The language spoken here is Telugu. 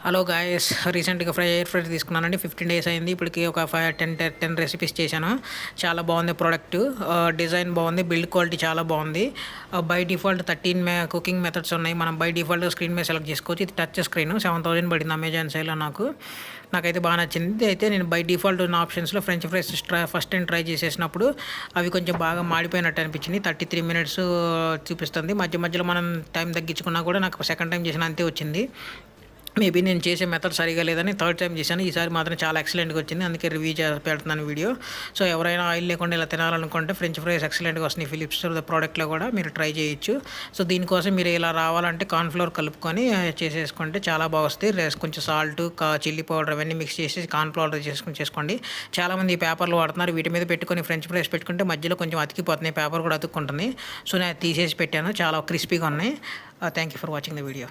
హలో గాయస్, రీసెంట్గా ఎయిర్ ఫ్రైర్ తీసుకున్నానండి. 15 డేస్ అయింది. ఇప్పటికి ఒక 10 రెసిపీస్ చేశాను. చాలా బాగుంది ప్రోడక్ట్. డిజైన్ బాగుంది, బిల్డ్ క్వాలిటీ చాలా బాగుంది. బై డిఫాల్ట్ 13 కుకింగ్ మెథడ్స్ ఉన్నాయి. మనం బై డిఫాల్ట్ స్క్రీన్ మీద సెలెక్ట్ చేసుకోవచ్చు. ఇది టచ్ స్క్రీన్ 7000 పడింది అమెజాన్ సేల్లో. నాకైతే బాగా నచ్చింది. అయితే నేను బై డిఫాల్ట్ ఉన్న ఆప్షన్స్లో french fries first time try చేసేసినప్పుడు అవి కొంచెం బాగా మాడిపోయినట్టు అనిపించింది. 33 మినిట్స్ చూపిస్తుంది. మధ్యలో మనం టైం తగ్గించుకున్నా కూడా నాకు సెకండ్ టైం చేసిన అంతే వచ్చింది. మేబీ నేను చేసే మెథడ్ సరిగా లేదని థర్డ్ టైం చేశాను. ఈసారి మాత్రం చాలా ఎక్సలెంట్గా వచ్చింది. అందుకే రివ్యూ పెడుతున్నాను వీడియో. సో ఎవరైనా ఆయిల్ లేకుండా ఇలా తినాలనుకుంటే ఫ్రెంచ్ ఫ్రైస్ ఎక్సలెంట్గా వస్తున్నాయి. ఫిలిప్స్ ప్రోడక్ట్లో కూడా మీరు ట్రై చేయొచ్చు. సో దీనికోసం మీరు ఇలా రావాలంటే కార్న్ఫ్లోర్ కలుపుకొని చేసేసుకుంటే చాలా బాగా వస్తాయి. కొంచెం సాల్ట్, చిల్లీ పౌడర్ అవన్నీ మిక్స్ చేసి కార్న్ఫ్లోర్ చేసుకోండి. చాలామంది ఈ పేపర్లు వాడుతున్నారు. వీటి మీద పెట్టుకొని ఫ్రెంచ్ ఫ్రైస్ పెట్టుకుంటే మధ్యలో కొంచెం అతికిపోతున్నాయి, పేపర్ కూడా అతుక్కుంటుంది. సో నేను తీసేసి పెట్టాను. చాలా క్రిస్పీగా ఉన్నాయి. Thank you for watching the video.